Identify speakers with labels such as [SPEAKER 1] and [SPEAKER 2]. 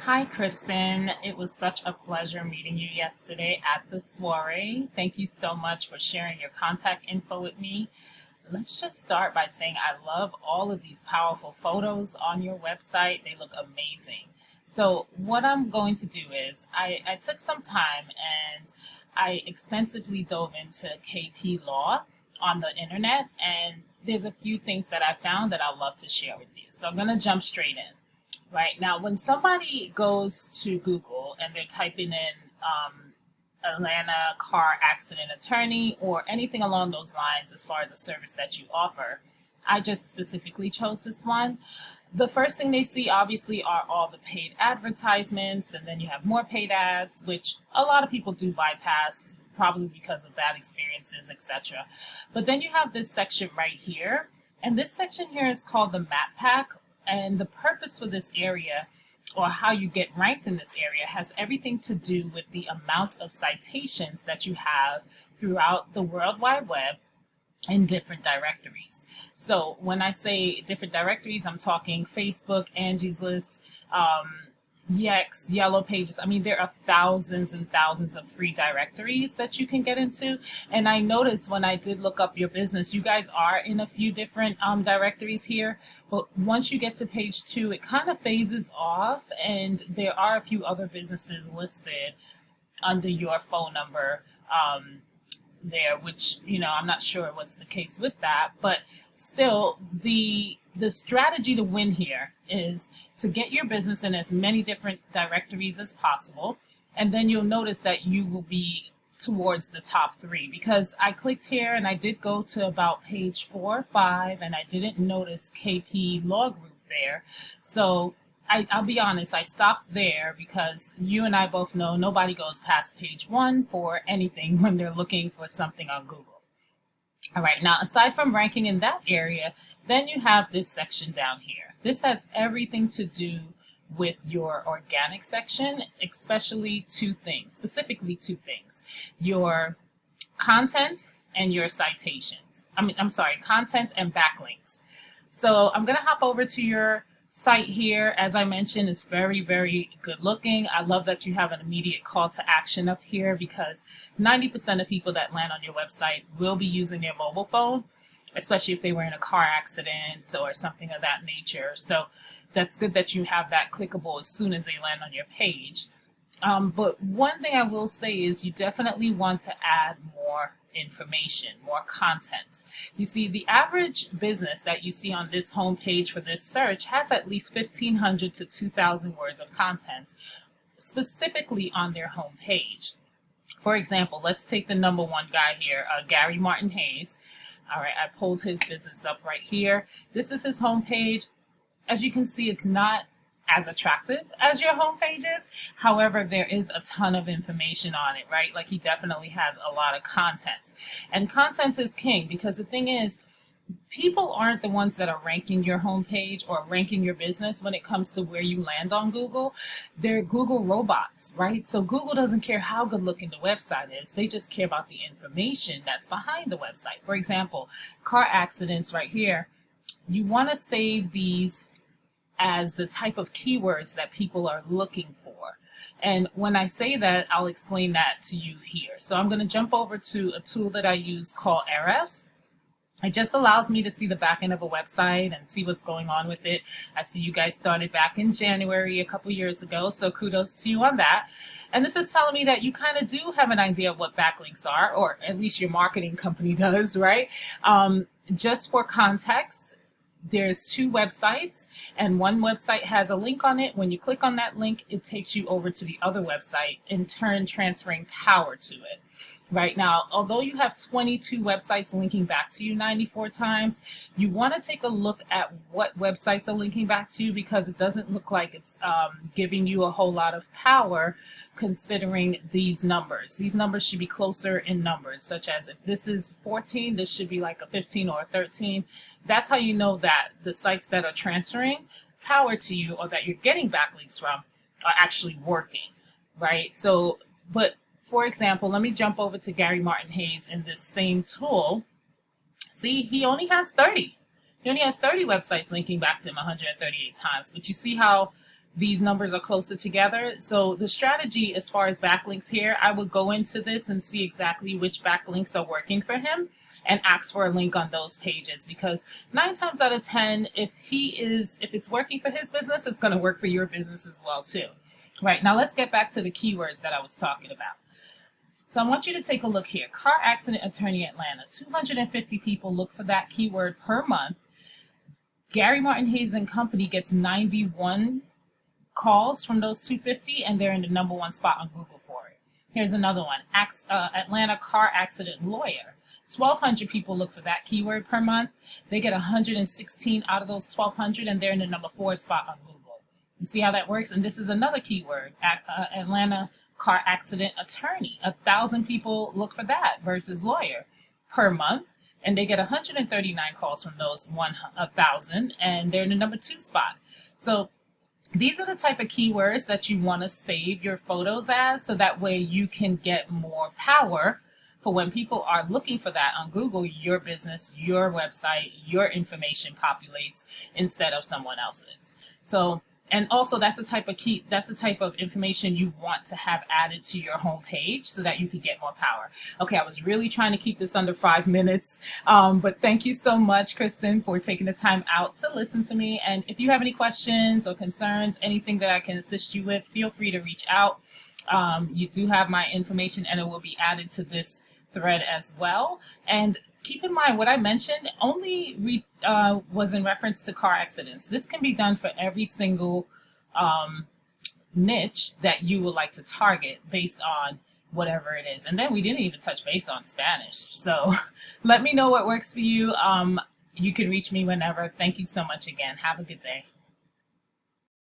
[SPEAKER 1] Hi, Kristen. It was such a pleasure meeting you yesterday at the soiree. Thank you so much for sharing your contact info with me. Let's just start by saying I love all of these powerful photos on your website. They look amazing. So, what I'm going to do is I took some time and I extensively dove into KP Law on the internet, and there's a few things that I found that I'd love to share with you. So, I'm going to jump straight in. Right now, when somebody goes to Google and they're typing in Atlanta car accident attorney or anything along those lines as far as a service that you offer, I just specifically chose this one. The first thing they see, obviously, are all the paid advertisements, and then you have more paid ads, which a lot of people do bypass, probably because of bad experiences, etc. But then you have this section right here, and this section here is called the map pack. And the purpose for this area, or how you get ranked in this area, has everything to do with the amount of citations that you have throughout the World Wide Web in different directories. So when I say different directories, I'm talking Facebook, Angie's List, Yext, Yellow Pages. I mean, there are thousands and thousands of free directories that you can get into. And I noticed when I did look up your business, you guys are in a few different directories here. But once you get to page 2, it kind of phases off, and there are a few other businesses listed under your phone number there, which, I'm not sure what's the case with that, but still the strategy to win here is to get your business in as many different directories as possible, and then you'll notice that you will be towards the top 3, because I clicked here and I did go to about page 4 or 5 and I didn't notice KP Law Group there. So I'll be honest, I stopped there because you and I both know nobody goes past page 1 for anything when they're looking for something on Google. All right, now aside from ranking in that area, then you have this section down here. This has everything to do with your organic section, especially specifically two things: your content and your citations. Content and backlinks. So I'm going to hop over to your site here. As I mentioned, it's very, very good looking. I love that you have an immediate call to action up here, because 90% of people that land on your website will be using their mobile phone, especially if they were in a car accident or something of that nature. So that's good that you have that clickable as soon as they land on your page. But one thing I will say is you definitely want to add more information, more content. You see, the average business that you see on this homepage for this search has at least 1,500 to 2,000 words of content specifically on their homepage. For example, let's take the number 1 guy here, Gary Martin Hayes. All right, I pulled his business up right here. This is his homepage. As you can see, it's not as attractive as your homepage is. However, there is a ton of information on it, right? Like, he definitely has a lot of content. And content is king, because the thing is, people aren't the ones that are ranking your homepage or ranking your business when it comes to where you land on Google. They're Google robots, right? So Google doesn't care how good looking the website is. They just care about the information that's behind the website. For example, car accidents right here. You want to save these as the type of keywords that people are looking for. And when I say that, I'll explain that to you here. So I'm going to jump over to a tool that I use called Ahrefs. It just allows me to see the back end of a website and see what's going on with it. I see you guys started back in January a couple years ago, so kudos to you on that. And this is telling me that you kind of do have an idea of what backlinks are, or at least your marketing company does, right? Just for context, there's 2 websites, and one website has a link on it. When you click on that link, it takes you over to the other website, in turn transferring power to it. Right now, although you have 22 websites linking back to you 94 times, you want to take a look at what websites are linking back to you, because it doesn't look like it's giving you a whole lot of power considering these numbers. These numbers should be closer in numbers, such as if this is 14, this should be like a 15 or a 13. That's how you know that the sites that are transferring power to you, or that you're getting backlinks from, are actually working, right? So, but for example, let me jump over to Gary Martin Hayes in this same tool. See, he only has 30. He only has 30 websites linking back to him 138 times. But you see how these numbers are closer together. So the strategy as far as backlinks here, I would go into this and see exactly which backlinks are working for him and ask for a link on those pages, because 9 times out of 10, if it's working for his business, it's going to work for your business as well too. Right, now let's get back to the keywords that I was talking about. So I want you to take a look here. Car accident attorney Atlanta. 250 people look for that keyword per month. Gary Martin Hayes and Company gets 91 calls from those 250, and they're in the #1 spot on Google for it. Here's another one. Atlanta car accident lawyer. 1,200 people look for that keyword per month. They get 116 out of those 1,200, and they're in the #4 spot on Google. You see how that works? And this is another keyword, Atlanta car accident attorney. 1,000 people look for that versus lawyer per month, and they get 139 calls from those 1,000, and they're in the #2 spot. So these are the type of keywords that you want to save your photos as, so that way you can get more power for when people are looking for that on Google. Your business, your website, your information populates instead of someone else's. So, and also that's the type of information you want to have added to your homepage so that you could get more power. Okay, I was really trying to keep this under 5 minutes, but thank you so much, Kristen, for taking the time out to listen to me. And if you have any questions or concerns, anything that I can assist you with, feel free to reach out. You do have my information, and it will be added to this thread as well. And keep in mind, what I mentioned only was in reference to car accidents. This can be done for every single niche that you would like to target based on whatever it is. And then we didn't even touch base on Spanish. So let me know what works for you. You can reach me whenever. Thank you so much again. Have a good day.